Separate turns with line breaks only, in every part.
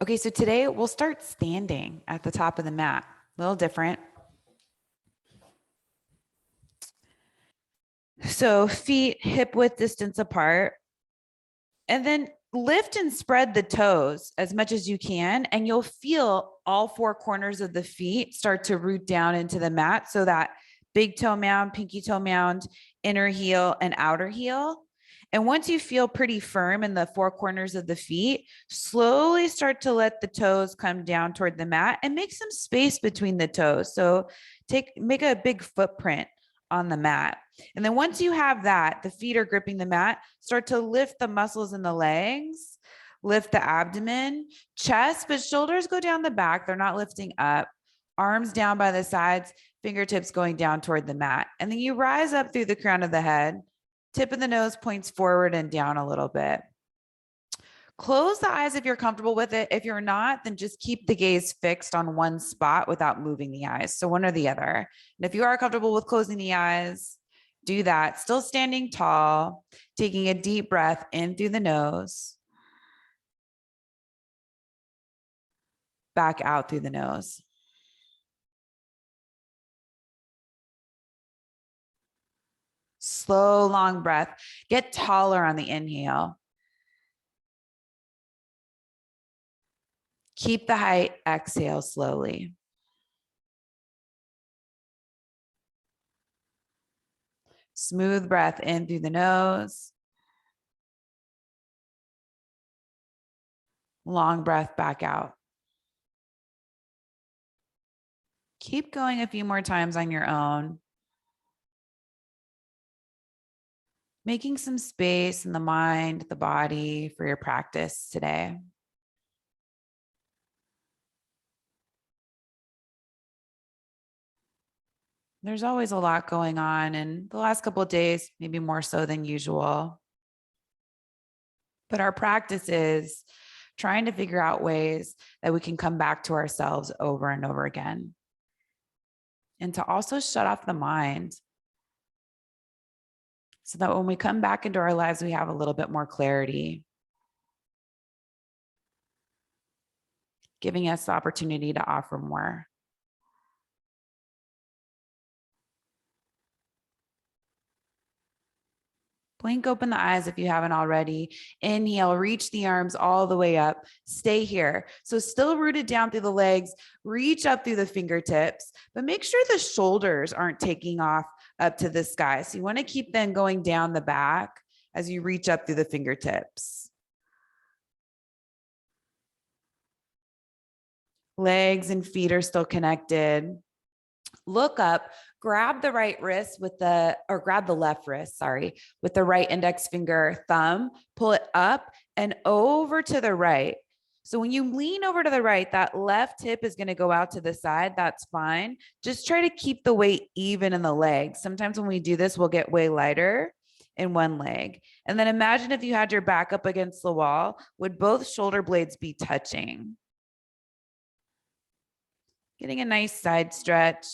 Okay, so today we'll start standing at the top of the mat. A little different. So feet hip width distance apart. And then lift and spread the toes as much as you can. And you'll feel all four corners of the feet start to root down into the mat. So that big toe mound, pinky toe mound, inner heel, and outer heel. And once you feel pretty firm in the four corners of the feet, slowly start to let the toes come down toward the mat and make some space between the toes. So make a big footprint on the mat. And then once you have that, the feet are gripping the mat, start to lift the muscles in the legs, lift the abdomen, chest, but shoulders go down the back. They're not lifting up. Arms down by the sides, fingertips going down toward the mat. And then you rise up through the crown of the head. Tip of the nose points forward and down a little bit. Close the eyes if you're comfortable with it. If you're not, then just keep the gaze fixed on one spot without moving the eyes. So one or the other. And if you are comfortable with closing the eyes, do that. Still standing tall, taking a deep breath in through the nose, back out through the nose. Slow, long breath. Get taller on the inhale. Keep the height. Exhale slowly. Smooth breath in through the nose. Long breath back out. Keep going a few more times on your own. Making some space in the mind, the body for your practice today. There's always a lot going on, and the last couple of days, maybe more so than usual. But our practice is trying to figure out ways that we can come back to ourselves over and over again. And to also shut off the mind so that when we come back into our lives, we have a little bit more clarity, giving us the opportunity to offer more. Blink open the eyes if you haven't already. Inhale, reach the arms all the way up. Stay here. So still rooted down through the legs, reach up through the fingertips, but make sure the shoulders aren't taking off up to the sky. So you want to keep them going down the back as you reach up through the fingertips. Legs and feet are still connected. Look up, grab the right wrist grab the left wrist, with the right index finger, thumb, pull it up and over to the right. So when you lean over to the right, that left hip is going to go out to the side. That's fine. Just try to keep the weight even in the legs. Sometimes when we do this, we'll get way lighter in one leg. And then imagine if you had your back up against the wall, would both shoulder blades be touching? Getting a nice side stretch.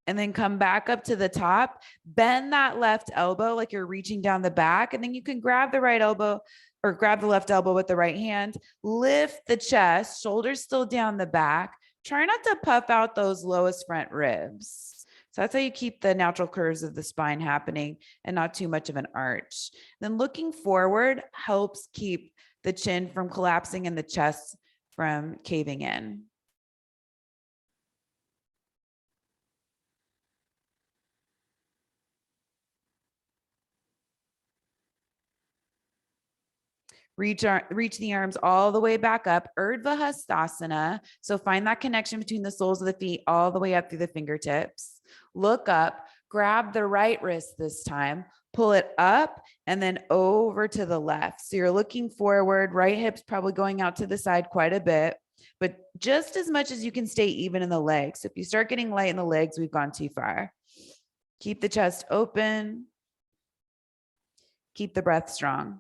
And then come back up to the top, bend that left elbow like you're reaching down the back. And then you can grab the right elbow or grab the left elbow with the right hand, lift the chest, shoulders still down the back. Try not to puff out those lowest front ribs. So that's how you keep the natural curves of the spine happening and not too much of an arch. Then looking forward helps keep the chin from collapsing and the chest from caving in. Reach the arms all the way back up, Urdhva Hastasana. So find that connection between the soles of the feet all the way up through the fingertips. Look up, grab the right wrist this time, pull it up and then over to the left. So you're looking forward, right hip's probably going out to the side quite a bit, but just as much as you can stay even in the legs. So if you start getting light in the legs, we've gone too far. Keep the chest open. Keep the breath strong.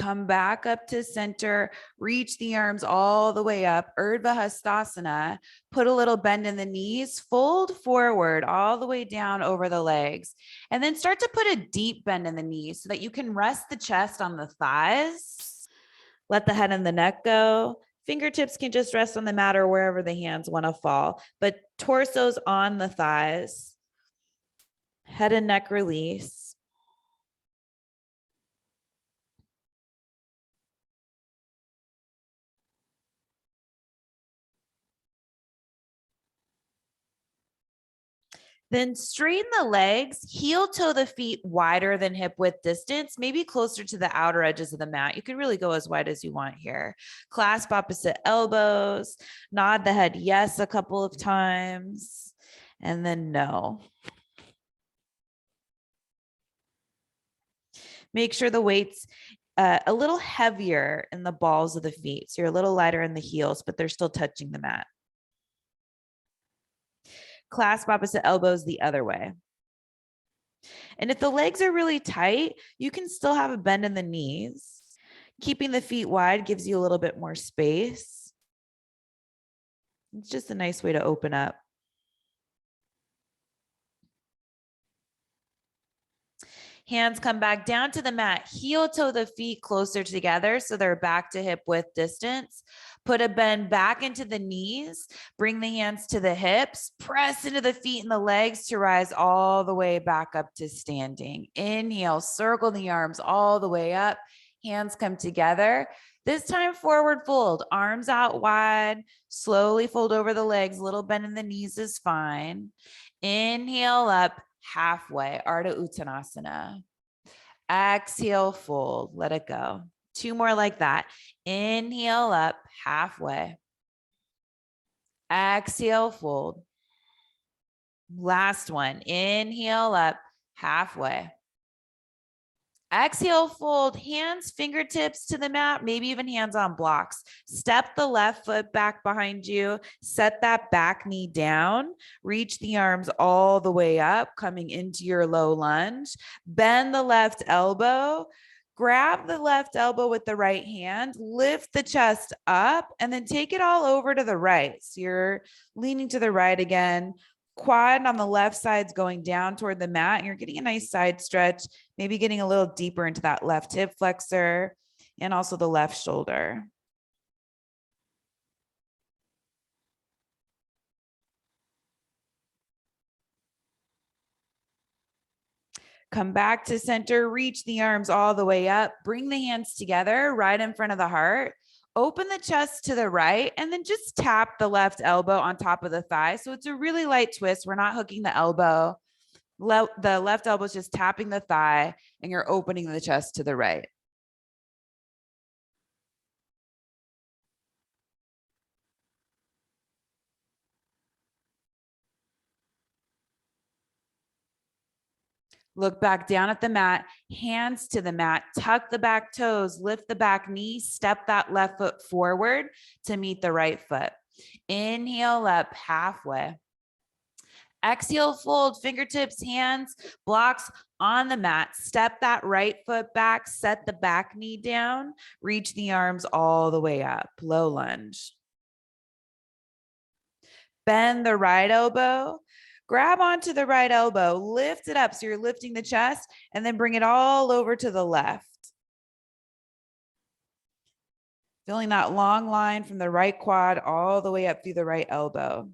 Come back up to center, reach the arms all the way up, Urdhva Hastasana, put a little bend in the knees, fold forward all the way down over the legs, and then start to put a deep bend in the knees so that you can rest the chest on the thighs. Let the head and the neck go. Fingertips can just rest on the mat or wherever the hands want to fall, but torso's on the thighs. Head and neck release. Then straighten the legs, heel toe the feet wider than hip width distance, maybe closer to the outer edges of the mat. You can really go as wide as you want here. Clasp opposite elbows, nod the head yes a couple of times, and then no. Make sure the weight's a little heavier in the balls of the feet. So you're a little lighter in the heels, but they're still touching the mat. Clasp opposite elbows the other way. And if the legs are really tight, you can still have a bend in the knees. Keeping the feet wide gives you a little bit more space. It's just a nice way to open up. Hands come back down to the mat, heel toe the feet closer together so they're back to hip width distance. Put a bend back into the knees, bring the hands to the hips, press into the feet and the legs to rise all the way back up to standing. Inhale, circle the arms all the way up, hands come together. This time forward fold, arms out wide, slowly fold over the legs, little bend in the knees is fine. Inhale up, halfway, Ardha Uttanasana. Exhale, fold, let it go. Two more like that. Inhale up, halfway. Exhale, fold. Last one. Inhale up, halfway. Exhale, fold, hands, fingertips to the mat, maybe even hands on blocks. Step the left foot back behind you. Set that back knee down. Reach the arms all the way up, coming into your low lunge. Bend the left elbow. Grab the left elbow with the right hand. Lift the chest up and then take it all over to the right. So you're leaning to the right again. Quad on the left side's going down toward the mat. And you're getting a nice side stretch, maybe getting a little deeper into that left hip flexor and also the left shoulder. Come back to center, reach the arms all the way up, bring the hands together right in front of the heart. Open the chest to the right and then just tap the left elbow on top of the thigh. So it's a really light twist. We're not hooking the elbow. The left elbow is just tapping the thigh and you're opening the chest to the right. Look back down at the mat, hands to the mat, tuck the back toes, lift the back knee, step that left foot forward to meet the right foot. Inhale up halfway. Exhale, fold, fingertips, hands, blocks on the mat. Step that right foot back, set the back knee down, reach the arms all the way up, low lunge. Bend the right elbow, grab onto the right elbow, lift it up. So you're lifting the chest and then bring it all over to the left. Feeling that long line from the right quad all the way up through the right elbow.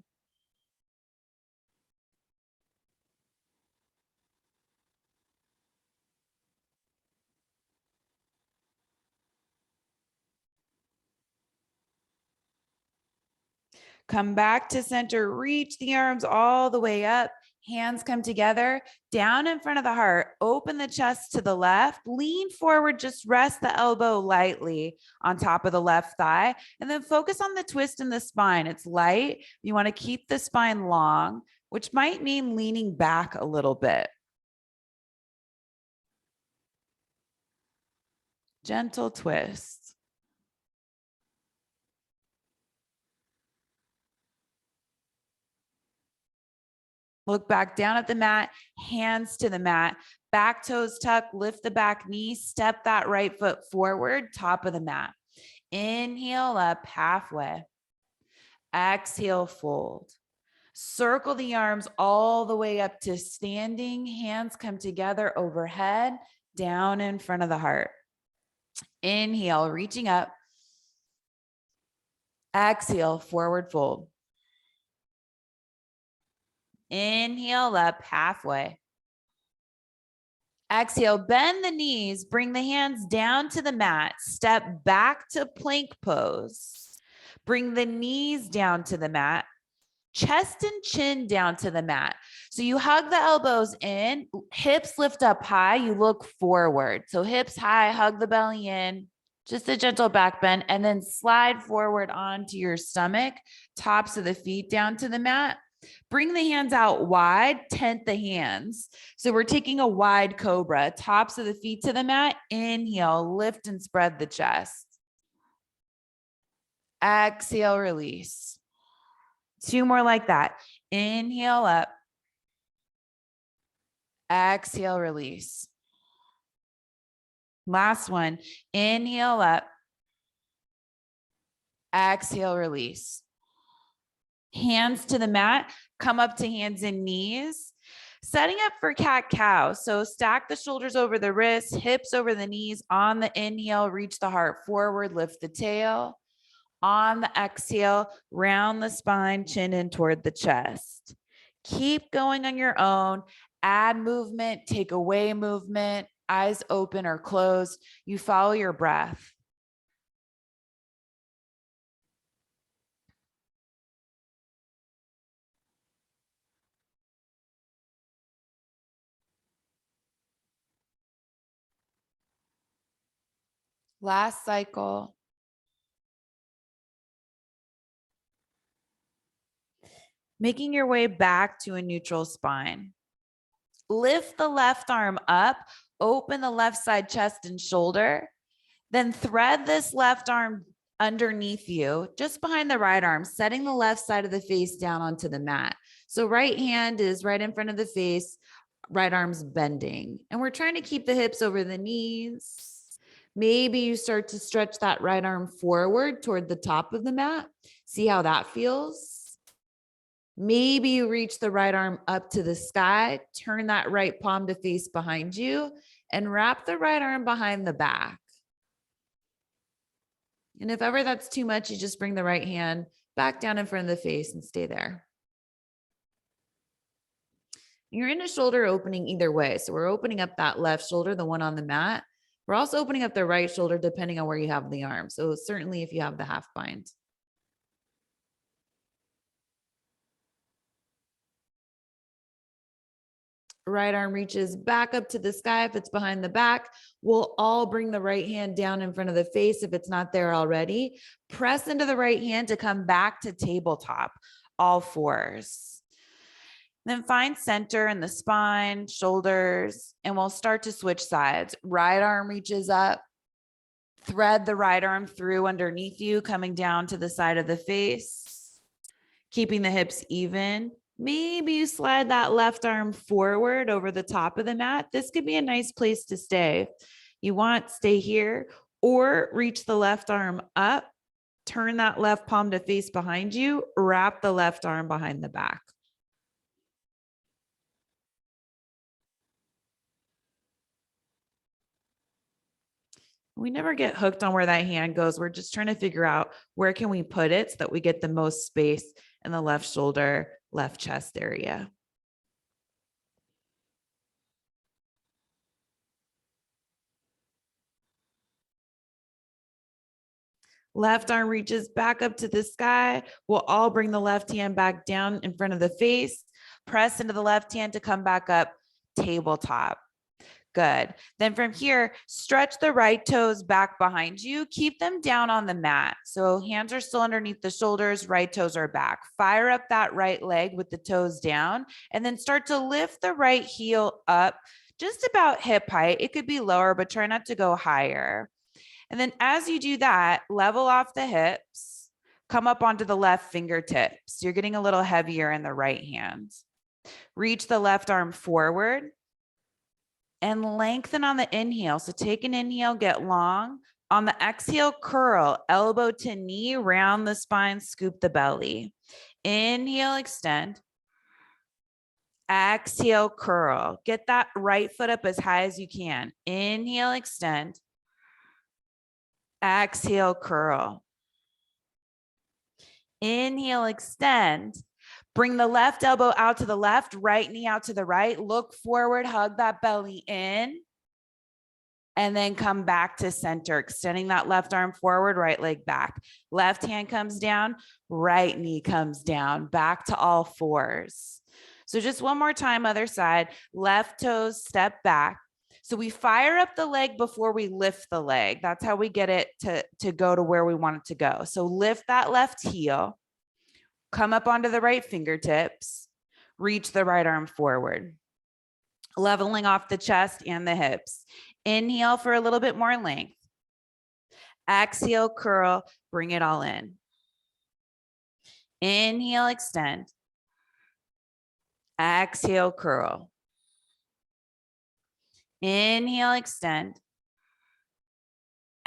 Come back to center, reach the arms all the way up. Hands come together, down in front of the heart. Open the chest to the left, lean forward, just rest the elbow lightly on top of the left thigh, and then focus on the twist in the spine. It's light. You want to keep the spine long, which might mean leaning back a little bit. Gentle twist. Look back down at the mat, hands to the mat, Back toes tuck, lift the back knee, step that right foot forward, top of the mat. Inhale up halfway. Exhale, fold. Circle the arms all the way up to standing. Hands come together overhead, down in front of the heart. Inhale, reaching up. Exhale, forward fold. Inhale up halfway. Exhale, bend the knees, bring the hands down to the mat, step back to plank pose. Bring the knees down to the mat, chest and chin down to the mat. So you hug the elbows in, hips lift up high, you look forward. So hips high, hug the belly in, just a gentle back bend, and then slide forward onto your stomach, tops of the feet down to the mat. Bring the hands out wide, tent the hands. So we're taking a wide cobra, tops of the feet to the mat. Inhale, lift and spread the chest. Exhale, release. 2 more like that. Inhale up. Exhale, release. Last one. Inhale up. Exhale, release. Hands to the mat, come up to hands and knees. Setting up for cat-cow. So stack the shoulders over the wrists, hips over the knees. On the inhale, reach the heart forward, lift the tail. On the exhale, round the spine, chin in toward the chest. Keep going on your own. Add movement, take away movement, eyes open or closed. You follow your breath. Last cycle. Making your way back to a neutral spine. Lift the left arm up, open the left side chest and shoulder, then thread this left arm underneath you, just behind the right arm, setting the left side of the face down onto the mat. So right hand is right in front of the face, right arm's bending. And we're trying to keep the hips over the knees. Maybe you start to stretch that right arm forward toward the top of the mat. See how that feels? Maybe you reach the right arm up to the sky, turn that right palm to face behind you, and wrap the right arm behind the back. And if ever that's too much, you just bring the right hand back down in front of the face and stay there. You're in a shoulder opening either way. So we're opening up that left shoulder, the one on the mat. We're also opening up the right shoulder depending on where you have the arm. So certainly if you have the half bind. Right arm reaches back up to the sky if it's behind the back. We'll all bring the right hand down in front of the face if it's not there already. Press into the right hand to come back to tabletop, all fours. Then find center in the spine, shoulders, and we'll start to switch sides. Right arm reaches up. Thread the right arm through underneath you, coming down to the side of the face, keeping the hips even. Maybe you slide that left arm forward over the top of the mat. This could be a nice place to stay. You want stay here or reach the left arm up, turn that left palm to face behind you, wrap the left arm behind the back. We never get hooked on where that hand goes. We're just trying to figure out where can we put it so that we get the most space in the left shoulder, left chest area. Left arm reaches back up to the sky. We'll all bring the left hand back down in front of the face. Press into the left hand to come back up, tabletop. Good. Then from here, stretch the right toes back behind you. Keep them down on the mat. So hands are still underneath the shoulders, right toes are back. Fire up that right leg with the toes down, and then start to lift the right heel up just about hip height. It could be lower, but try not to go higher. And then as you do that, level off the hips, come up onto the left fingertips. You're getting a little heavier in the right hand. Reach the left arm forward. and lengthen on the inhale. So take an inhale, get long. On the exhale, curl, elbow to knee, round the spine, scoop the belly. Inhale, extend. Exhale, curl. Get that right foot up as high as you can. Inhale, extend. Exhale, curl. Inhale, extend. Bring the left elbow out to the left, right knee out to the right. Look forward, hug that belly in. And then come back to center, extending that left arm forward, right leg back. Left hand comes down, right knee comes down, back to all fours. So just one more time, other side. Left toes step back. So we fire up the leg before we lift the leg. That's how we get it to go to where we want it to go. So lift that left heel, come up onto the right fingertips, reach the right arm forward, leveling off the chest and the hips. Inhale for a little bit more length. Exhale, curl, bring it all in. Inhale, extend. Exhale, curl. Inhale, extend.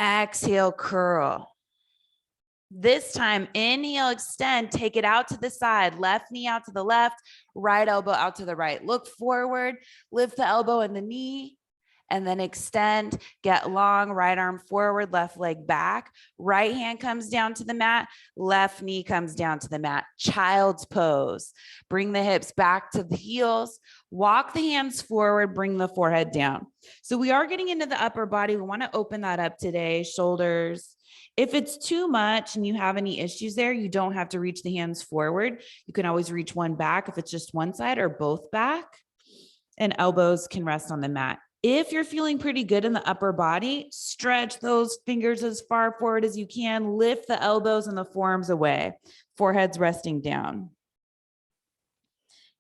Exhale, curl. This time, inhale, extend, take it out to the side, left knee out to the left, right elbow out to the right. Look forward, lift the elbow and the knee, and then extend, get long, right arm forward, left leg back. Right hand comes down to the mat, left knee comes down to the mat. Child's pose. Bring the hips back to the heels, walk the hands forward, bring the forehead down. So we are getting into the upper body. We want to open that up today, shoulders. If it's too much and you have any issues there, you don't have to reach the hands forward. You can always reach one back if it's just one side or both back, and elbows can rest on the mat. If you're feeling pretty good in the upper body, stretch those fingers as far forward as you can, lift the elbows and the forearms away, forehead's resting down.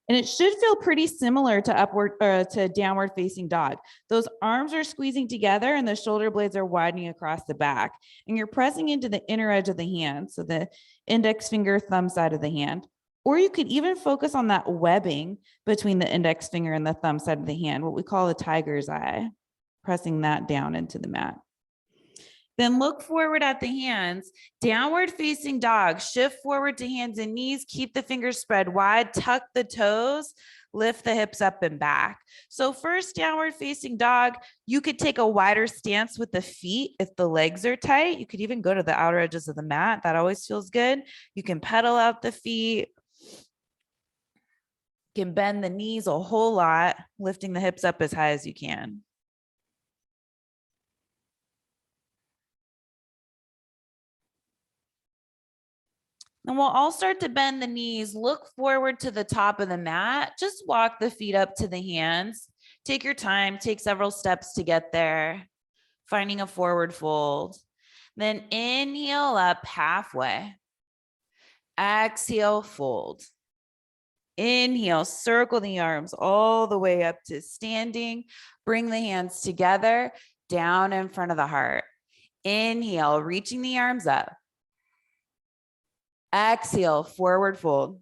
And it should feel pretty similar to downward facing dog. Those arms are squeezing together and the shoulder blades are widening across the back. And you're pressing into the inner edge of the hand, so the index finger, thumb side of the hand. Or you could even focus on that webbing between the index finger and the thumb side of the hand, what we call a tiger's eye, pressing that down into the mat. Then look forward at the hands, downward facing dog, shift forward to hands and knees, keep the fingers spread wide, tuck the toes, lift the hips up and back. So first, downward facing dog, you could take a wider stance with the feet if the legs are tight. You could even go to the outer edges of the mat. That always feels good. You can pedal out the feet. You can bend the knees a whole lot, lifting the hips up as high as you can. And we'll all start to bend the knees, look forward to the top of the mat, just walk the feet up to the hands. Take your time, take several steps to get there, finding a forward fold. Then inhale up halfway. Exhale, fold. Inhale, circle the arms all the way up to standing. Bring the hands together, down in front of the heart. Inhale, reaching the arms up. Exhale, forward fold.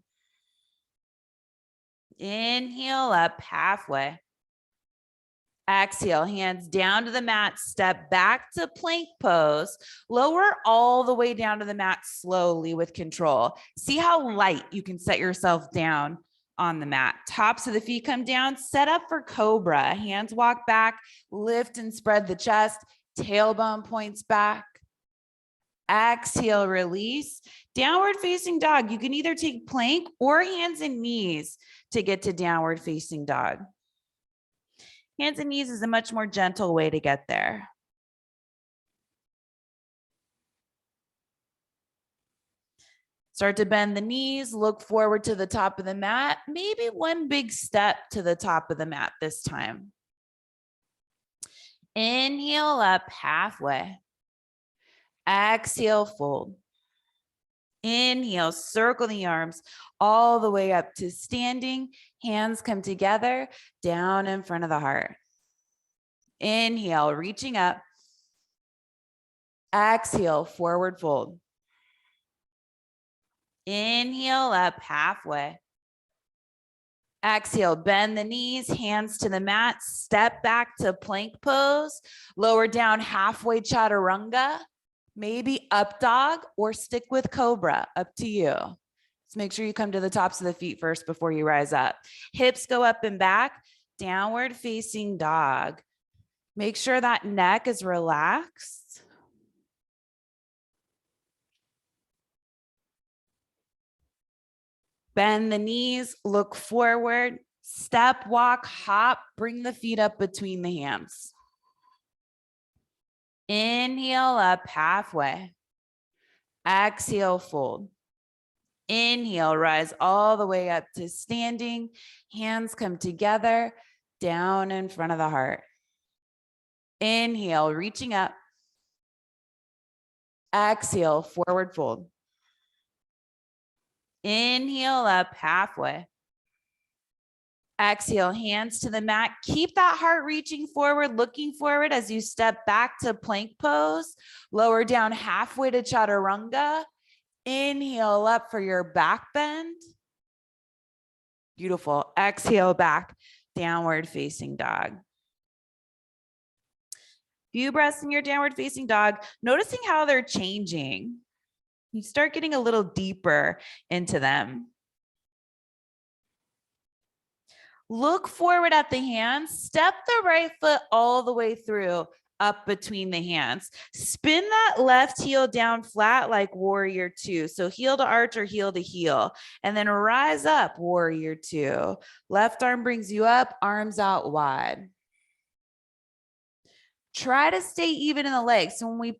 Inhale up halfway. Exhale, hands down to the mat, step back to plank pose. Lower all the way down to the mat slowly with control. See how light you can set yourself down on the mat. Tops of the feet come down, set up for cobra. Hands walk back, lift and spread the chest, tailbone points back. Exhale, release. Downward facing dog. You can either take plank or hands and knees to get to downward facing dog. Hands and knees is a much more gentle way to get there. Start to bend the knees, look forward to the top of the mat, maybe one big step to the top of the mat this time. Inhale up halfway. Exhale, fold. Inhale, circle the arms all the way up to standing. Hands come together, down in front of the heart. Inhale, reaching up. Exhale, forward fold. Inhale up halfway. Exhale, bend the knees, hands to the mat, step back to plank pose, lower down halfway chaturanga, maybe up dog or stick with cobra, up to you. So make sure you come to the tops of the feet first before you rise up. Hips go up and back, downward facing dog. Make sure that neck is relaxed. Bend the knees, look forward, step, walk, hop, bring the feet up between the hands. Inhale up halfway. Exhale, fold. Inhale, rise all the way up to standing. Hands come together, down in front of the heart. Inhale, reaching up. Exhale, forward fold. Inhale up halfway. Exhale, hands to the mat. Keep that heart reaching forward, looking forward as you step back to plank pose. Lower down halfway to chaturanga. Inhale up for your back bend. Beautiful. Exhale back, downward facing dog. Few breaths in your downward facing dog, noticing how they're changing. You start getting a little deeper into them. Look forward at the hands. Step the right foot all the way through, up between the hands. Spin that left heel down flat like warrior two. So heel to arch or heel to heel. And then rise up, warrior two. Left arm brings you up, arms out wide. Try to stay even in the legs. So when we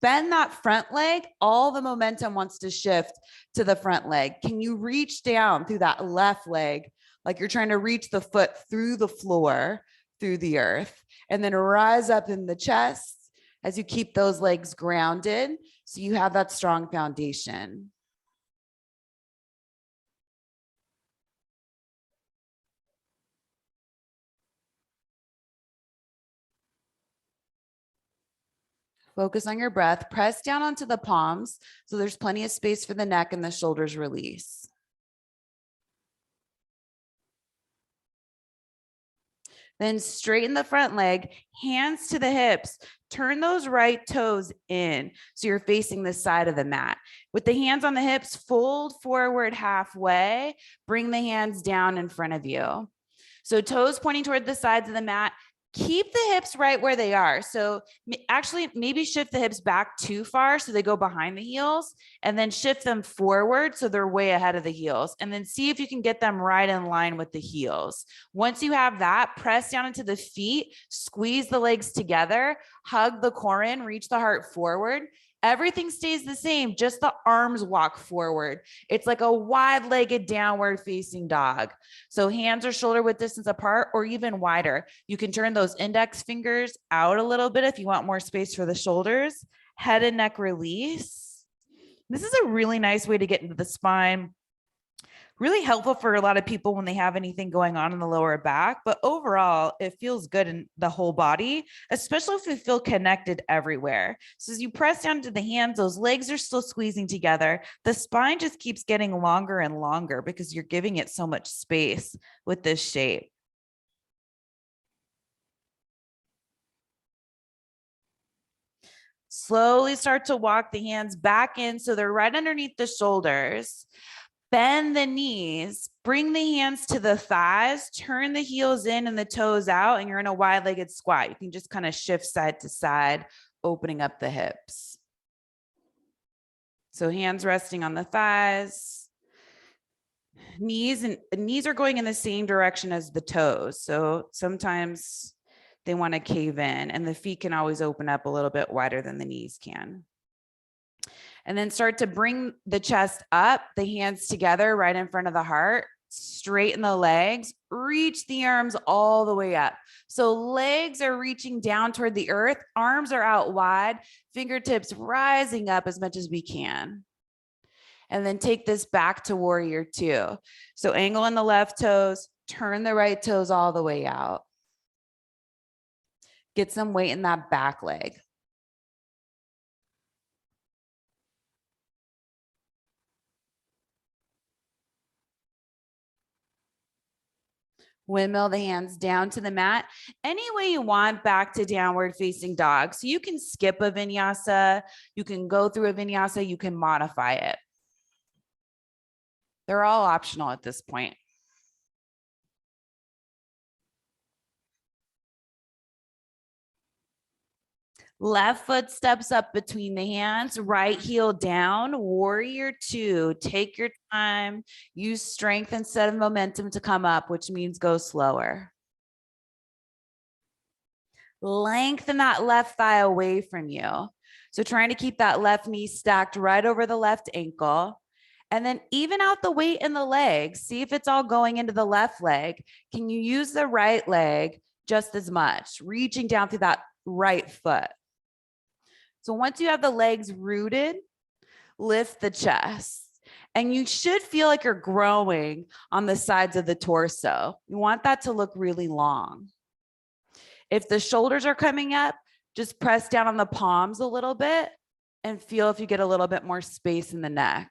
bend that front leg, all the momentum wants to shift to the front leg. Can you reach down through that left leg like you're trying to reach the foot through the floor, through the earth, and then rise up in the chest as you keep those legs grounded so you have that strong foundation. Focus on your breath. Press down onto the palms so there's plenty of space for the neck and the shoulders release. Then straighten the front leg, hands to the hips. Turn those right toes in so you're facing the side of the mat. With the hands on the hips, fold forward halfway. Bring the hands down in front of you. So toes pointing toward the sides of the mat. Keep the hips right where they are. So actually maybe shift the hips back too far so they go behind the heels, and then shift them forward so they're way ahead of the heels, and then see if you can get them right in line with the heels. Once you have that, press down into the feet, squeeze the legs together, hug the core in, reach the heart forward. Everything stays the same, just the arms walk forward. It's like a wide-legged downward facing dog. So hands are shoulder width distance apart or even wider. You can turn those index fingers out a little bit if you want more space for the shoulders. Head and neck release. This is a really nice way to get into the spine. Really helpful for a lot of people when they have anything going on in the lower back, but overall it feels good in the whole body, especially if you feel connected everywhere. So as you press down to the hands, those legs are still squeezing together. The spine just keeps getting longer and longer because you're giving it so much space with this shape. Slowly start to walk the hands back in so they're right underneath the shoulders. Bend the knees, bring the hands to the thighs, turn the heels in and the toes out, and you're in a wide-legged squat. You can just kind of shift side to side, opening up the hips. So hands resting on the thighs. Knees are going in the same direction as the toes. So sometimes they want to cave in, and the feet can always open up a little bit wider than the knees can. And then start to bring the chest up, the hands together right in front of the heart, straighten the legs, reach the arms all the way up. So legs are reaching down toward the earth, arms are out wide, fingertips rising up as much as we can. And then take this back to warrior two. So angle in the left toes, turn the right toes all the way out. Get some weight in that back leg. Windmill the hands down to the mat. Any way you want, back to downward facing dog. So you can skip a vinyasa, you can go through a vinyasa, you can modify it. They're all optional at this point. Left foot steps up between the hands, right heel down, warrior two. Take your time, use strength instead of momentum to come up, which means go slower. Lengthen that left thigh away from you. So trying to keep that left knee stacked right over the left ankle. And then even out the weight in the legs. See if it's all going into the left leg. Can you use the right leg just as much? Reaching down through that right foot. So once you have the legs rooted, lift the chest. And you should feel like you're growing on the sides of the torso. You want that to look really long. If the shoulders are coming up, just press down on the palms a little bit and feel if you get a little bit more space in the neck.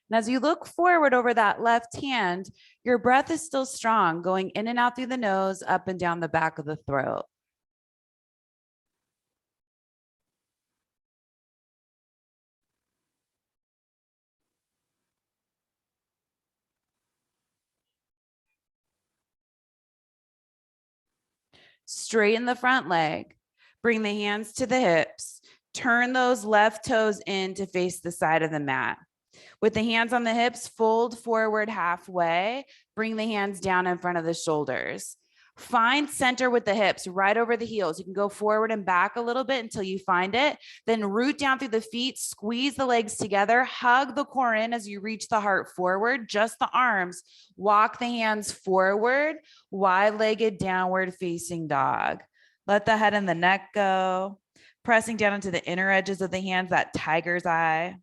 And as you look forward over that left hand, your breath is still strong, going in and out through the nose, up and down the back of the throat. Straighten the front leg, bring the hands to the hips, turn those left toes in to face the side of the mat. With the hands on the hips, fold forward halfway, bring the hands down in front of the shoulders. Find center with the hips right over the heels. You can go forward and back a little bit until you find it. Then root down through the feet, squeeze the legs together, hug the core in as you reach the heart forward, just the arms. Walk the hands forward, wide-legged downward facing dog. Let the head and the neck go. Pressing down into the inner edges of the hands, that tiger's eye.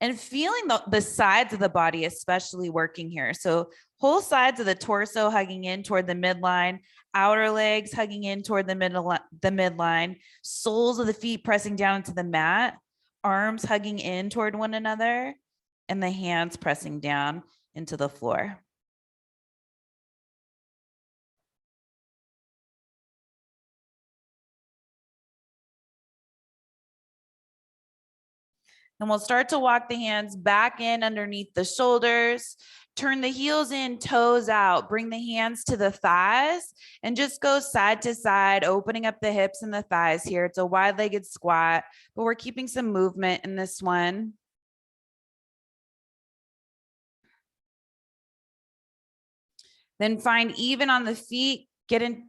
And feeling the sides of the body, especially working here. So whole sides of the torso hugging in toward the midline, outer legs hugging in toward the midline, soles of the feet pressing down into the mat, arms hugging in toward one another, and the hands pressing down into the floor. And we'll start to walk the hands back in underneath the shoulders. Turn the heels in, toes out. Bring the hands to the thighs and just go side to side, opening up the hips and the thighs here. It's a wide-legged squat, but we're keeping some movement in this one. Then find even on the feet. Get in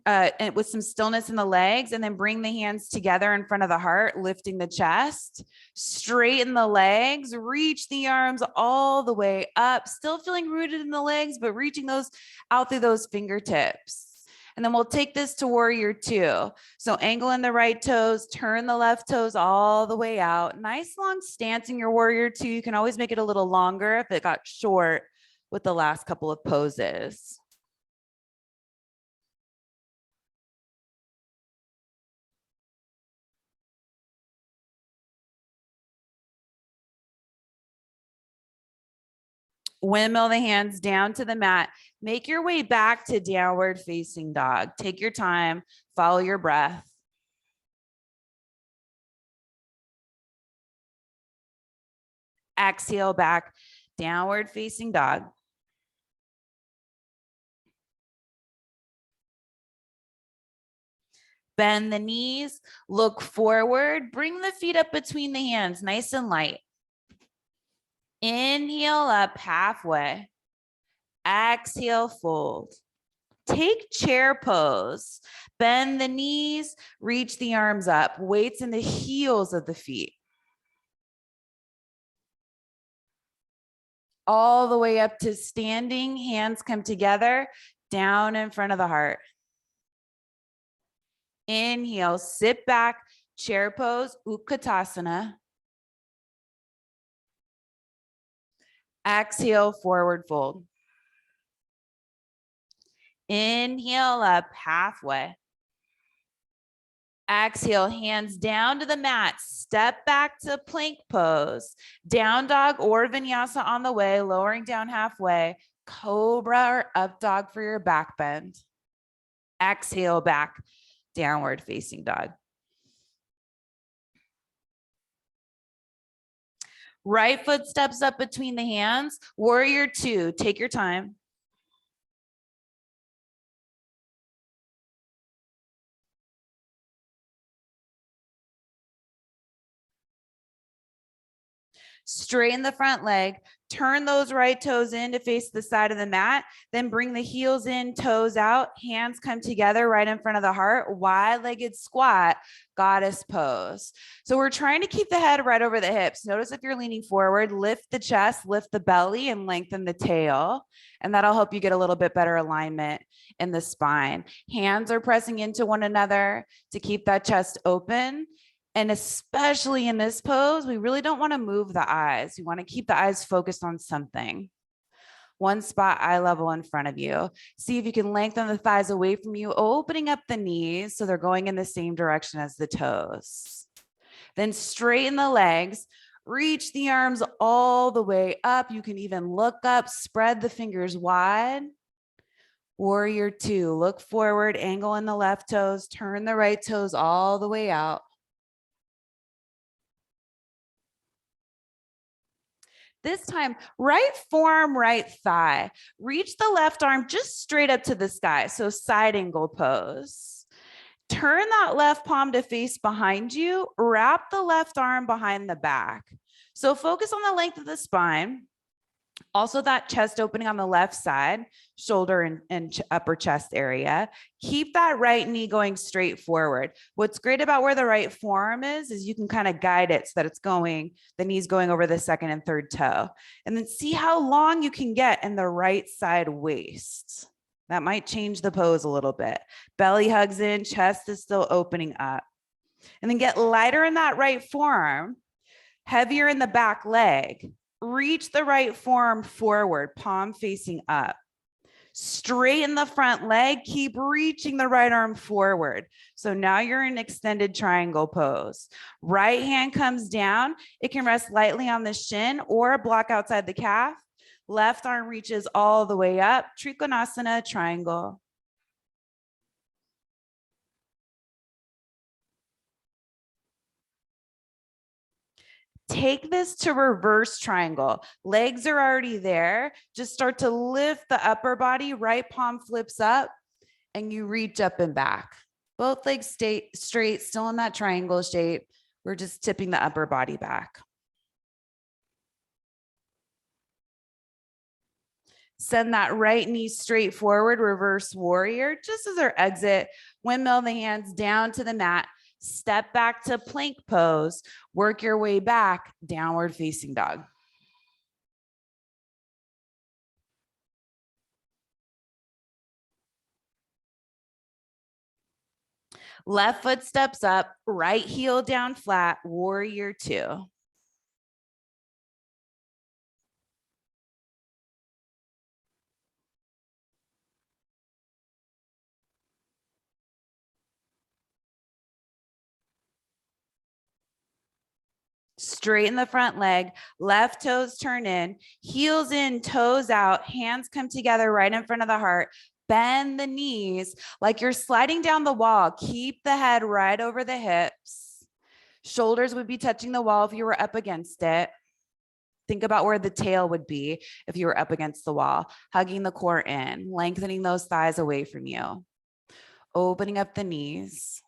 with some stillness in the legs, and then bring the hands together in front of the heart, lifting the chest. Straighten the legs, reach the arms all the way up, still feeling rooted in the legs, but reaching those out through those fingertips. And then we'll take this to warrior two. So angle in the right toes, turn the left toes all the way out. Nice long stance in your warrior two. You can always make it a little longer if it got short with the last couple of poses. Windmill the hands down to the mat. Make your way back to downward facing dog. Take your time, follow your breath. Exhale back, downward facing dog. Bend the knees, look forward, bring the feet up between the hands, nice and light. Inhale up halfway. Exhale, fold. Take chair pose. Bend the knees, reach the arms up. Weights in the heels of the feet. All the way up to standing, hands come together, down in front of the heart. Inhale, sit back, chair pose, Utkatasana. Exhale, forward fold. Inhale up halfway. Exhale, hands down to the mat. Step back to plank pose. Down dog or vinyasa on the way, lowering down halfway. Cobra or up dog for your back bend. Exhale, back, downward facing dog. Right foot steps up between the hands. Warrior two, take your time. Straighten the front leg, turn those right toes in to face the side of the mat, then bring the heels in, toes out, hands come together right in front of the heart, wide-legged squat, goddess pose. So we're trying to keep the head right over the hips. Notice if you're leaning forward, lift the chest, lift the belly, and lengthen the tail. And that'll help you get a little bit better alignment in the spine. Hands are pressing into one another to keep that chest open. And especially in this pose, we really don't want to move the eyes. We want to keep the eyes focused on something. One spot, eye level in front of you. See if you can lengthen the thighs away from you, opening up the knees so they're going in the same direction as the toes. Then straighten the legs, reach the arms all the way up. You can even look up, spread the fingers wide. Warrior two, look forward, angle in the left toes, turn the right toes all the way out. This time, right forearm, right thigh. Reach the left arm just straight up to the sky. So side angle pose. Turn that left palm to face behind you. Wrap the left arm behind the back. So focus on the length of the spine. Also that chest opening on the left side, shoulder and upper chest area. Keep that right knee going straight forward. What's great about where the right forearm is you can kind of guide it so that it's going, the knee's going over the second and third toe. And then see how long you can get in the right side waist. That might change the pose a little bit. Belly hugs in, chest is still opening up. And then get lighter in that right forearm, heavier in the back leg. Reach the right forearm forward, palm facing up. Straighten the front leg, keep reaching the right arm forward. So now you're in extended triangle pose. Right hand comes down. It can rest lightly on the shin or block outside the calf. Left arm reaches all the way up, Trikonasana triangle. Take this to reverse triangle. Legs are already there. Just start to lift the upper body, right palm flips up, and you reach up and back. Both legs stay straight, still in that triangle shape. We're just tipping the upper body back. Send that right knee straight forward, reverse warrior. Just as our exit, windmill the hands down to the mat. Step back to plank pose, work your way back, downward facing dog. Left foot steps up, right heel down flat, warrior two. Straighten the front leg, left toes turn in, heels in, toes out, hands come together right in front of the heart. Bend the knees like you're sliding down the wall. Keep the head right over the hips. Shoulders would be touching the wall if you were up against it. Think about where the tail would be if you were up against the wall. Hugging the core in, lengthening those thighs away from you. Opening up the knees.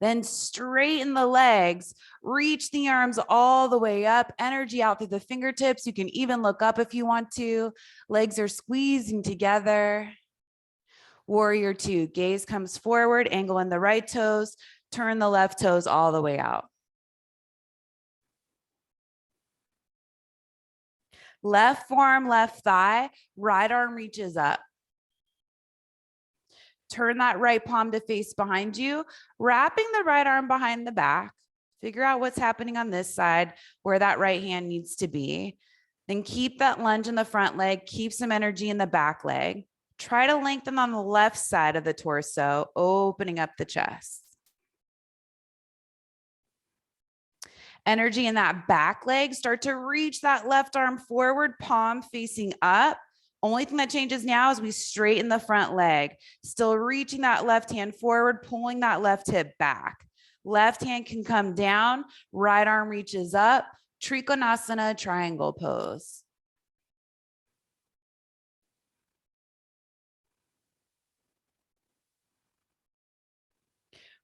Then straighten the legs, reach the arms all the way up, energy out through the fingertips. You can even look up if you want to. Legs are squeezing together. Warrior two, gaze comes forward, angle in the right toes, turn the left toes all the way out. Left forearm, left thigh, right arm reaches up. Turn that right palm to face behind you, wrapping the right arm behind the back. Figure out what's happening on this side, where that right hand needs to be. Then keep that lunge in the front leg, keep some energy in the back leg. Try to lengthen on the left side of the torso, opening up the chest. Energy in that back leg. Start to reach that left arm forward, palm facing up. Only thing that changes now is we straighten the front leg. Still reaching that left hand forward, pulling that left hip back. Left hand can come down, right arm reaches up. Trikonasana, triangle pose.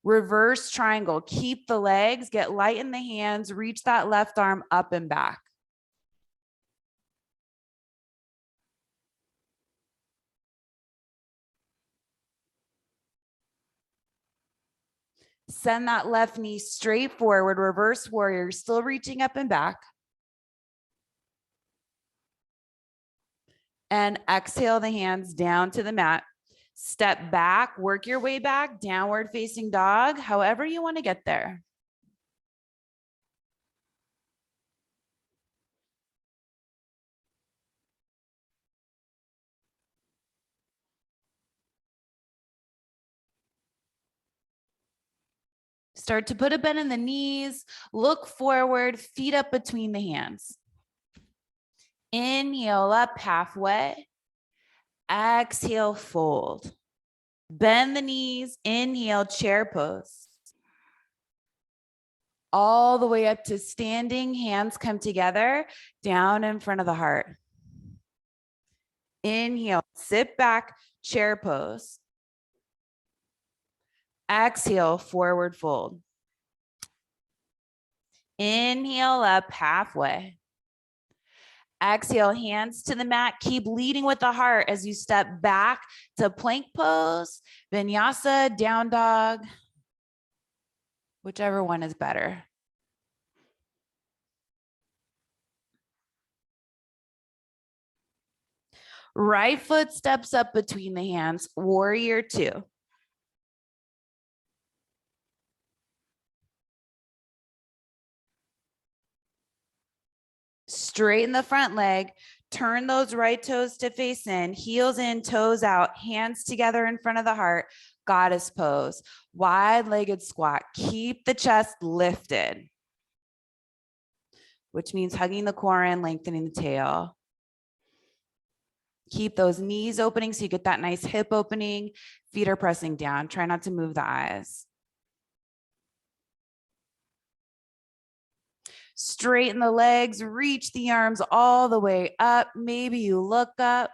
Reverse triangle. Keep the legs, get light in the hands, reach that left arm up and back. Send that left knee straight forward, reverse warrior, still reaching up and back. And exhale the hands down to the mat. Step back, work your way back, downward facing dog, however you want to get there. Start to put a bend in the knees, look forward, feet up between the hands. Inhale up halfway. Exhale, fold. Bend the knees, inhale, chair pose. All the way up to standing, hands come together, down in front of the heart. Inhale, sit back, chair pose. Exhale, forward fold. Inhale up halfway. Exhale, hands to the mat. Keep leading with the heart as you step back to plank pose, vinyasa, down dog, whichever one is better. Right foot steps up between the hands, warrior two. Straighten the front leg, turn those right toes to face in, heels in, toes out, hands together in front of the heart, goddess pose, wide-legged squat. Keep the chest lifted, which means hugging the core in, lengthening the tail. Keep those knees opening so you get that nice hip opening. Feet are pressing down. Try not to move the eyes. Straighten the legs, reach the arms all the way up. Maybe you look up.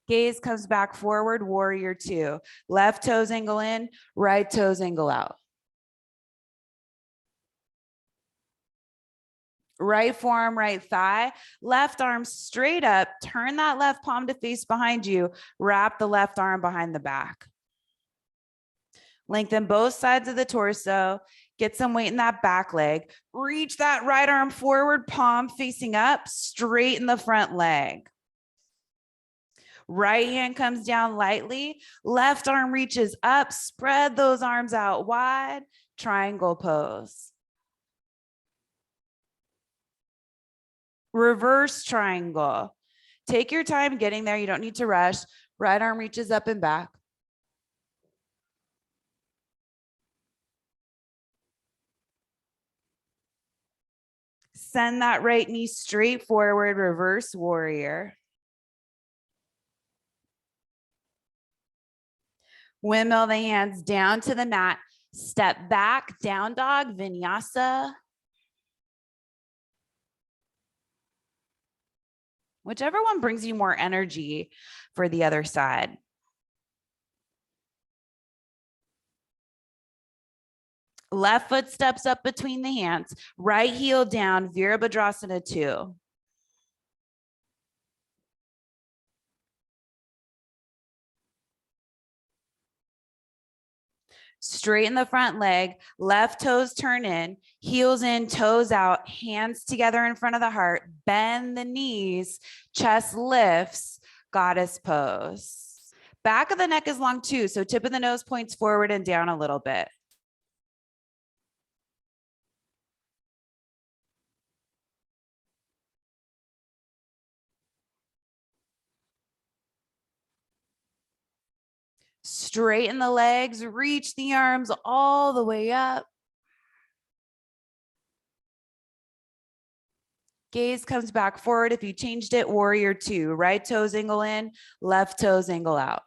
Gaze comes back forward, warrior two. Left toes angle in, right toes angle out. Right forearm, right thigh, left arm straight up. Turn that left palm to face behind you. Wrap the left arm behind the back. Lengthen both sides of the torso. Get some weight in that back leg. Reach that right arm forward, palm facing up. Straighten the front leg. Right hand comes down lightly. Left arm reaches up. Spread those arms out wide. Triangle pose. Reverse triangle. Take your time getting there. You don't need to rush. Right arm reaches up and back. Send that right knee straight forward, reverse warrior. Windmill the hands down to the mat. Step back, down dog, vinyasa. Whichever one brings you more energy for the other side. Left foot steps up between the hands. Right heel down, Virabhadrasana 2. Straighten the front leg, left toes turn in, heels in, toes out, hands together in front of the heart, bend the knees, chest lifts, goddess pose. Back of the neck is long too, so tip of the nose points forward and down a little bit. Straighten the legs, reach the arms all the way up. Gaze comes back forward. If you changed it, warrior two. Right toes angle in, left toes angle out.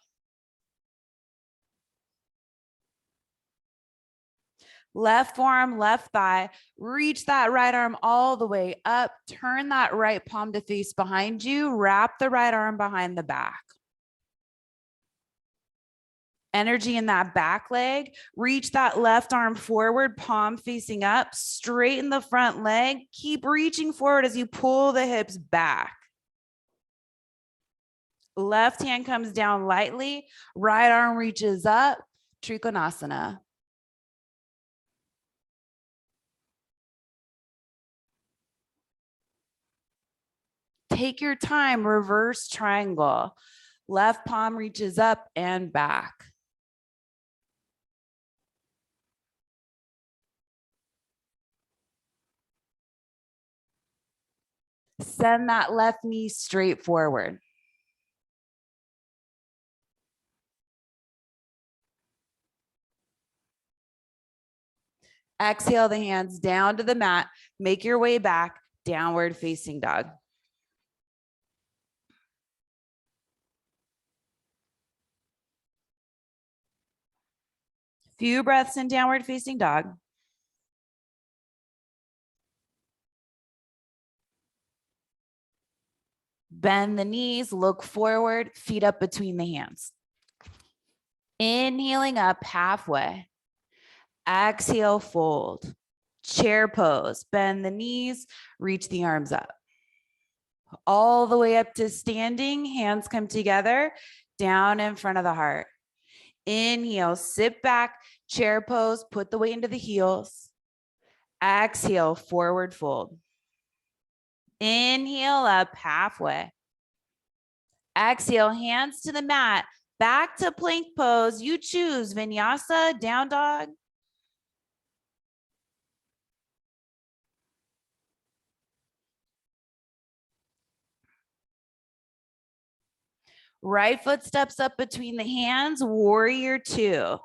Left forearm, left thigh. Reach that right arm all the way up. Turn that right palm to face behind you. Wrap the right arm behind the back. Energy in that back leg. Reach that left arm forward, palm facing up. Straighten the front leg. Keep reaching forward as you pull the hips back. Left hand comes down lightly. Right arm reaches up. Trikonasana. Take your time. Reverse triangle. Left palm reaches up and back. Send that left knee straight forward. Exhale the hands down to the mat. Make your way back, downward facing dog. Few breaths in downward facing dog. Bend the knees, look forward, feet up between the hands. Inhaling up halfway. Exhale, fold. Chair pose. Bend the knees, reach the arms up. All the way up to standing, hands come together, down in front of the heart. Inhale, sit back, chair pose, put the weight into the heels. Exhale, forward fold. Inhale up halfway. Exhale, hands to the mat, back to plank pose. You choose Vinyasa, down dog. Right foot steps up between the hands, warrior two.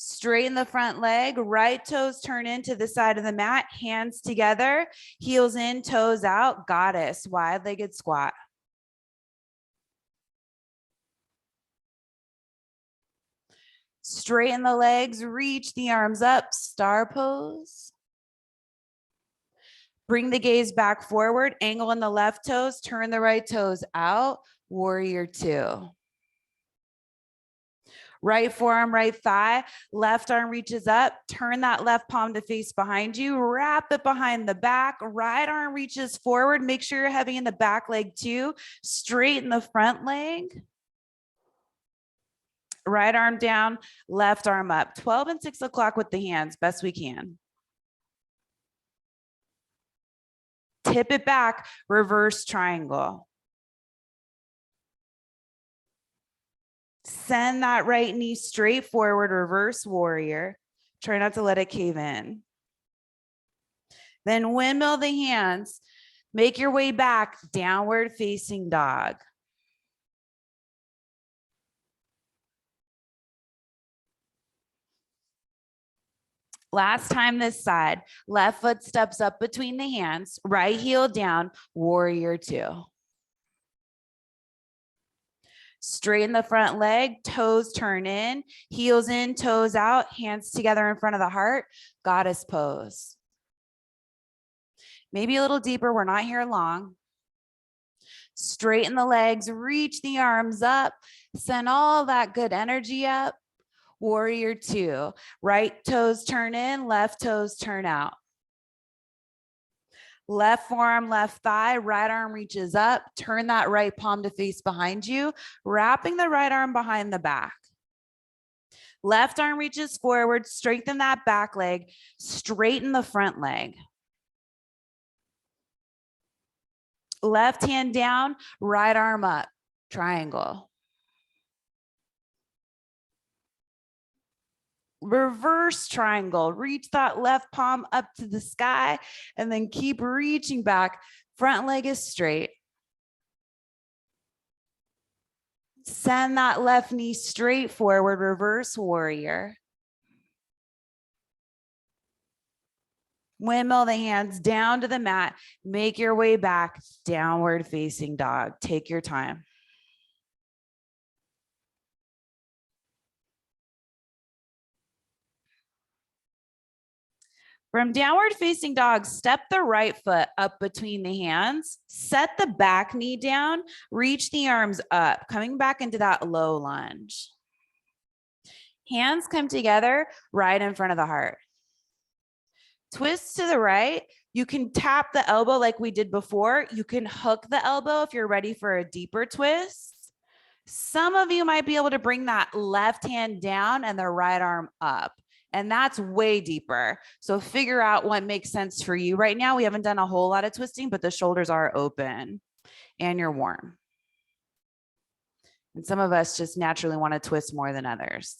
Straighten the front leg, right toes turn into the side of the mat, hands together, heels in, toes out, goddess, wide-legged squat. Straighten the legs, reach the arms up, star pose. Bring the gaze back forward, angle in the left toes, turn the right toes out, warrior two. Right forearm, right thigh, left arm reaches up, turn that left palm to face behind you, wrap it behind the back, right arm reaches forward, make sure you're heavy in the back leg too, straighten the front leg. Right arm down, left arm up, 12 and 6 o'clock with the hands, best we can. Tip it back, reverse triangle. Send that right knee straight forward, reverse warrior. Try not to let it cave in. Then windmill the hands. Make your way back, downward facing dog. Last time this side, left foot steps up between the hands, right heel down, warrior two. Straighten the front leg, toes turn in, heels in, toes out, hands together in front of the heart, goddess pose. Maybe a little deeper, we're not here long. Straighten the legs, reach the arms up, send all that good energy up. Warrior two, right toes turn in, left toes turn out. Left forearm, left thigh, right arm reaches up, turn that right palm to face behind you, wrapping the right arm behind the back. Left arm reaches forward, strengthen that back leg, straighten the front leg. Left hand down, right arm up, triangle. Reverse triangle, reach that left palm up to the sky and then keep reaching back. Front leg is straight. Send that left knee straight forward, reverse warrior. Windmill the hands down to the mat. Make your way back, downward facing dog. Take your time. From downward facing dog, step the right foot up between the hands, set the back knee down, reach the arms up, coming back into that low lunge. Hands come together right in front of the heart. Twist to the right. You can tap the elbow like we did before. You can hook the elbow if you're ready for a deeper twist. Some of you might be able to bring that left hand down and the right arm up. And that's way deeper. So figure out what makes sense for you. Right now, we haven't done a whole lot of twisting, but the shoulders are open and you're warm. And some of us just naturally want to twist more than others.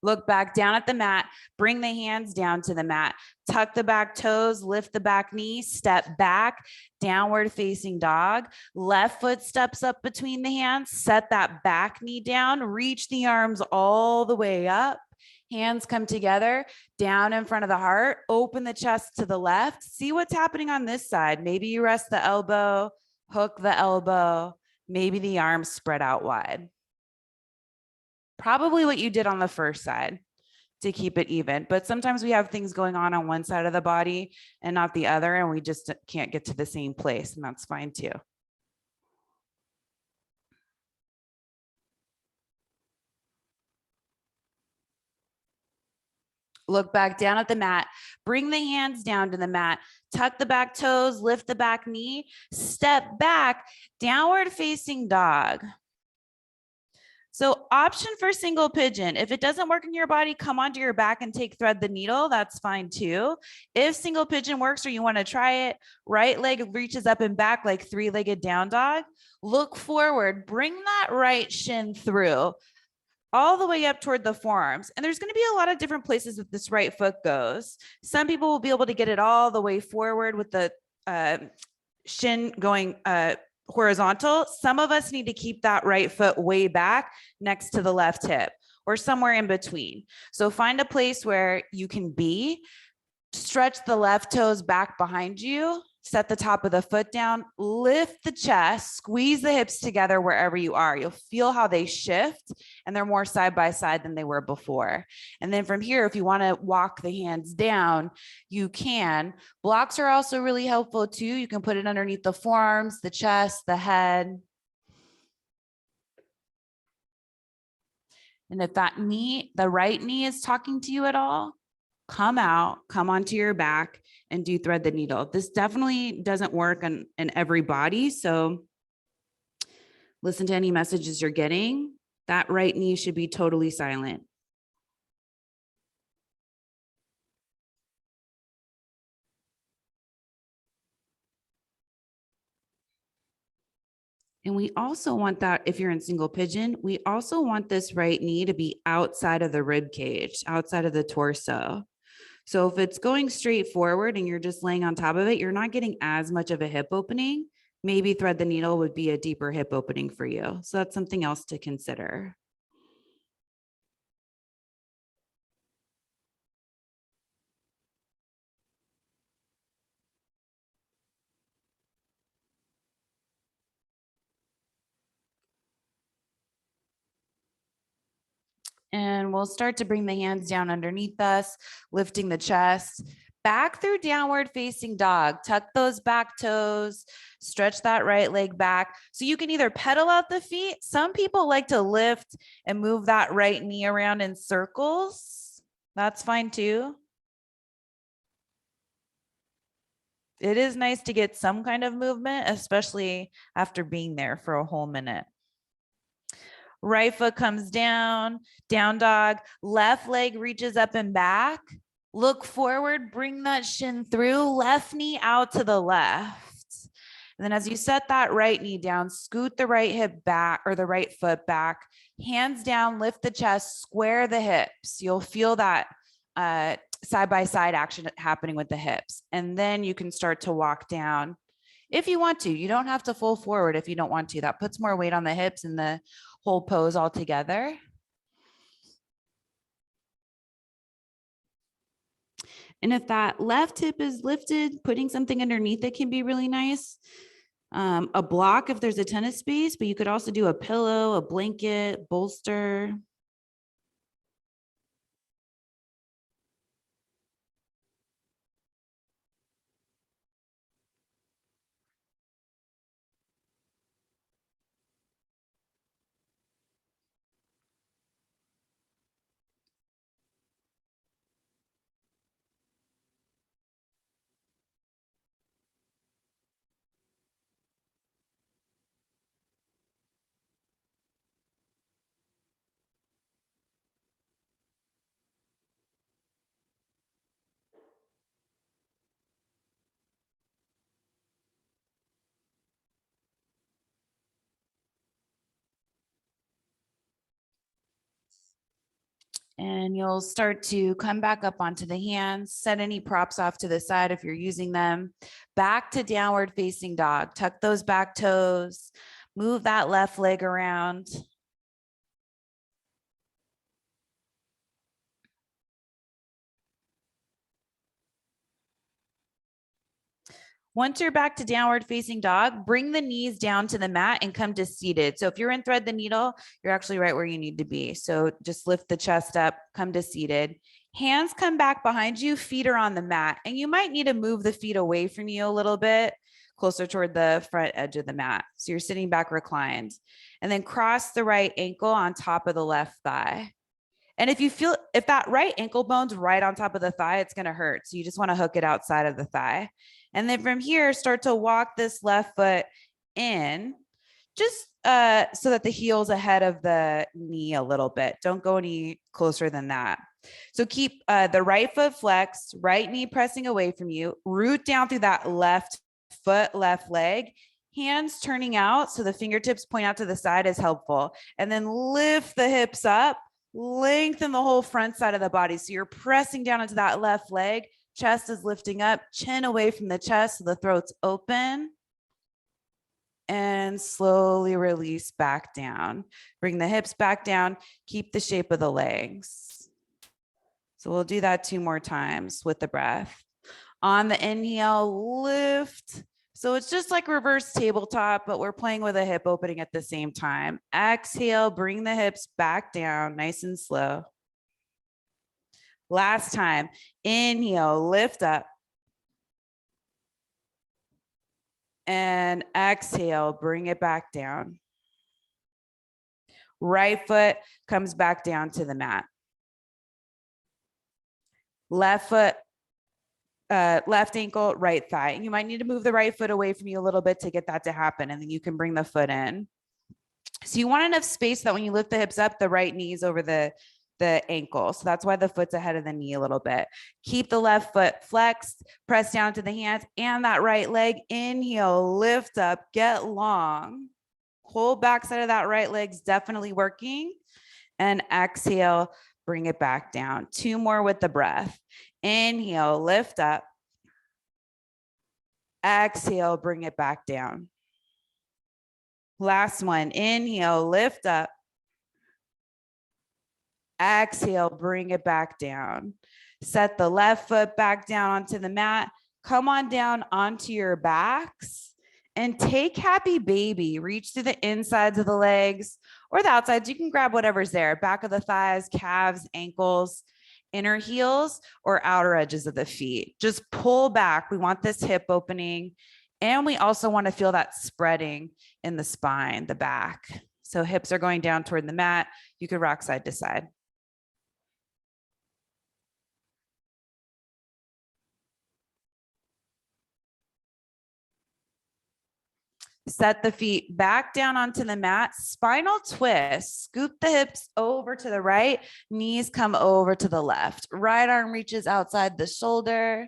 Look back down at the mat, bring the hands down to the mat, tuck the back toes, lift the back knee, step back, downward facing dog, left foot steps up between the hands, set that back knee down, reach the arms all the way up, hands come together, down in front of the heart, open the chest to the left, see what's happening on this side. Maybe you rest the elbow, hook the elbow, maybe the arms spread out wide. Probably what you did on the first side to keep it even, but sometimes we have things going on one side of the body and not the other, and we just can't get to the same place, and that's fine too. Look back down at the mat, bring the hands down to the mat, tuck the back toes, lift the back knee, step back, downward facing dog. So option for single pigeon. If it doesn't work in your body, come onto your back and take thread the needle. That's fine too. If single pigeon works or you want to try it, right leg reaches up and back like three-legged down dog. Look forward, bring that right shin through all the way up toward the forearms. And there's going to be a lot of different places that this right foot goes. Some people will be able to get it all the way forward with the shin going horizontal. Some of us need to keep that right foot way back next to the left hip or somewhere in between. So find a place where you can be, stretch the left toes back behind you, set the top of the foot down, lift the chest, squeeze the hips together wherever you are. You'll feel how they shift and they're more side by side than they were before. And then from here, if you want to walk the hands down, you can. Blocks are also really helpful too. You can put it underneath the forearms, the chest, the head. And if that knee, the right knee is talking to you at all, come out, come onto your back and do thread the needle. This definitely doesn't work in every body. So listen to any messages you're getting. That right knee should be totally silent. And we also want that, if you're in single pigeon, we also want this right knee to be outside of the rib cage, outside of the torso. So if it's going straight forward and you're just laying on top of it, you're not getting as much of a hip opening. Maybe thread the needle would be a deeper hip opening for you. So that's something else to consider. And we'll start to bring the hands down underneath us, lifting the chest. Back through downward facing dog. Tuck those back toes, stretch that right leg back. So you can either pedal out the feet. Some people like to lift and move that right knee around in circles. That's fine too. It is nice to get some kind of movement, especially after being there for a whole minute. Right foot comes down, down dog, left leg reaches up and back. Look forward, bring that shin through, left knee out to the left. And then as you set that right knee down, scoot the right hip back or the right foot back, hands down, lift the chest, square the hips. You'll feel that side-by-side action happening with the hips. And then you can start to walk down if you want to. You don't have to full forward if you don't want to. That puts more weight on the hips and the whole pose altogether. And if that left hip is lifted, putting something underneath it can be really nice. A block if there's a ton of space, but you could also do a pillow, a blanket, bolster. And you'll start to come back up onto the hands, set any props off to the side if you're using them. Back to downward facing dog. Tuck those back toes, move that left leg around. Once you're back to downward facing dog, bring the knees down to the mat and come to seated. So if you're in thread the needle, you're actually right where you need to be. So just lift the chest up, come to seated. Hands come back behind you, feet are on the mat. And you might need to move the feet away from you a little bit, closer toward the front edge of the mat. So you're sitting back reclined. And then cross the right ankle on top of the left thigh. And if that right ankle bone's right on top of the thigh, it's going to hurt. So you just want to hook it outside of the thigh. And then from here, start to walk this left foot in, just so that the heel's ahead of the knee a little bit. Don't go any closer than that. So keep the right foot flexed, right knee pressing away from you, root down through that left foot, left leg, hands turning out. So the fingertips point out to the side is helpful. And then lift the hips up, lengthen the whole front side of the body. So you're pressing down into that left leg. Chest is lifting up, chin away from the chest, so the throat's open. And slowly release back down. Bring the hips back down, keep the shape of the legs. So we'll do that 2 more times with the breath. On the inhale, lift. So it's just like reverse tabletop, but we're playing with a hip opening at the same time. Exhale, bring the hips back down, nice and slow. Last time, inhale, lift up. And exhale, bring it back down. Right foot comes back down to the mat. Left foot, left ankle, right thigh. You might need to move the right foot away from you a little bit to get that to happen, and then you can bring the foot in. So you want enough space that when you lift the hips up, the right knee is over the ankle. So that's why the foot's ahead of the knee a little bit. Keep the left foot flexed, press down to the hands and that right leg. Inhale, lift up, get long. Whole backside of that right leg's definitely working. And exhale, bring it back down. 2 more with the breath. Inhale, lift up. Exhale, bring it back down. Last one. Inhale, lift up. Exhale, bring it back down. Set the left foot back down onto the mat. Come on down onto your backs and take happy baby. Reach through the insides of the legs or the outsides. You can grab whatever's there. Back of the thighs, calves, ankles, inner heels, or outer edges of the feet. Just pull back. We want this hip opening. And we also want to feel that spreading in the spine, the back. So hips are going down toward the mat. You could rock side to side. Set the feet back down onto the mat. Spinal twist. Scoop the hips over to the right. Knees come over to the left. Right arm reaches outside the shoulder.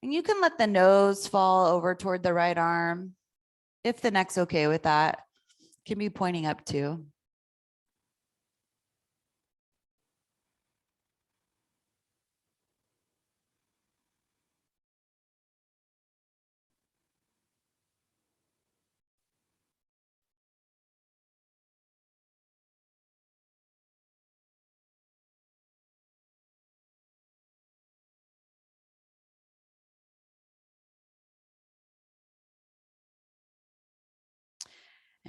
And you can let the nose fall over toward the right arm. If the neck's okay with that, can be pointing up too.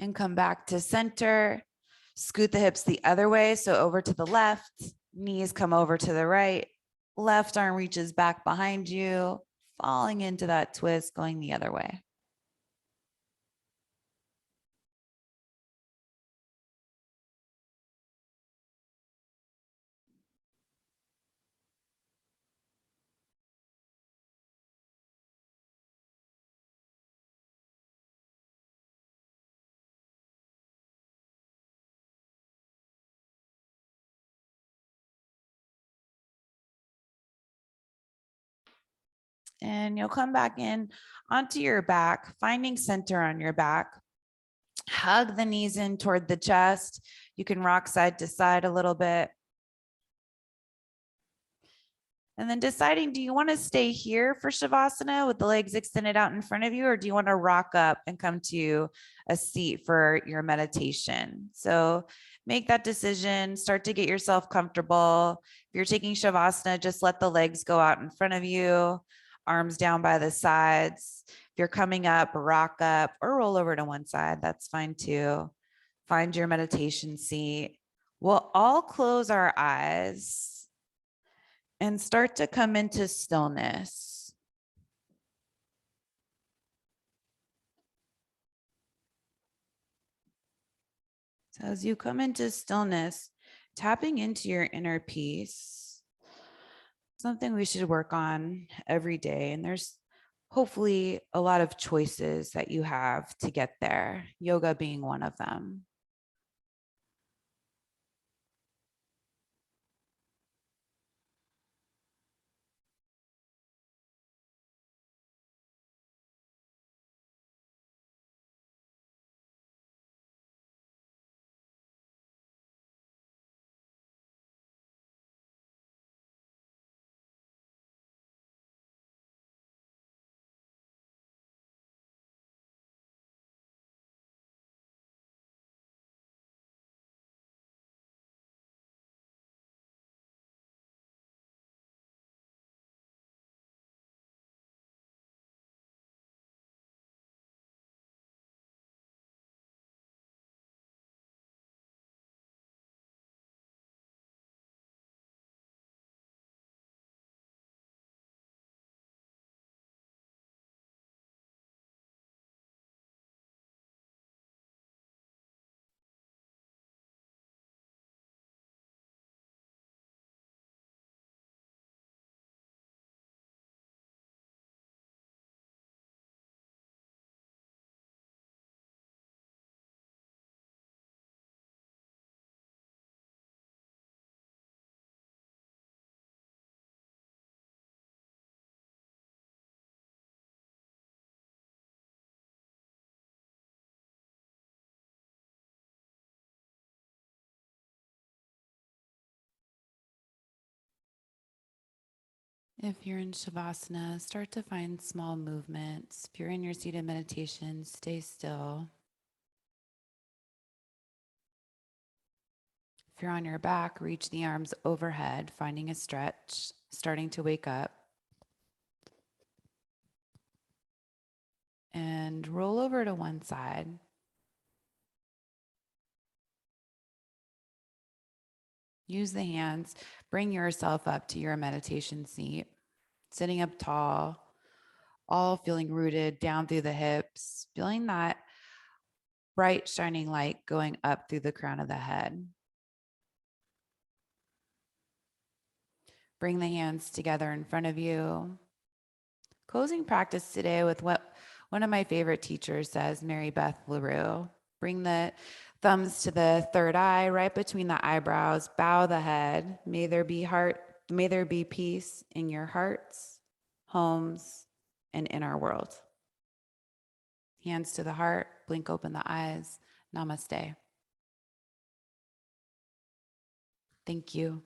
And come back to center. Scoot the hips the other way. So over to the left, knees come over to the right. Left arm reaches back behind you, falling into that twist, going the other way. And you'll come back in onto your back, finding center on your back. Hug the knees in toward the chest. You can rock side to side a little bit. And then deciding, do you want to stay here for Savasana with the legs extended out in front of you, or do you want to rock up and come to a seat for your meditation? So make that decision, start to get yourself comfortable. If you're taking Shavasana, just let the legs go out in front of you, arms down by the sides. If you're coming up, rock up or roll over to one side, that's fine too. Find your meditation seat. We'll all close our eyes and start to come into stillness. So as you come into stillness, tapping into your inner peace, something we should work on every day. And there's hopefully a lot of choices that you have to get there, yoga being one of them. If you're in Shavasana, start to find small movements. If you're in your seated meditation, stay still. If you're on your back, reach the arms overhead, finding a stretch, starting to wake up. And roll over to one side. Use the hands, bring yourself up to your meditation seat, sitting up tall, all feeling rooted down through the hips, feeling that bright shining light going up through the crown of the head. Bring the hands together in front of you. Closing practice today with what one of my favorite teachers says, Mary Beth LaRue. Bring the thumbs to the third eye, right between the eyebrows. Bow the head. May there be peace in your hearts, homes, and in our world. Hands to the heart. Blink open the eyes. Namaste. Thank you.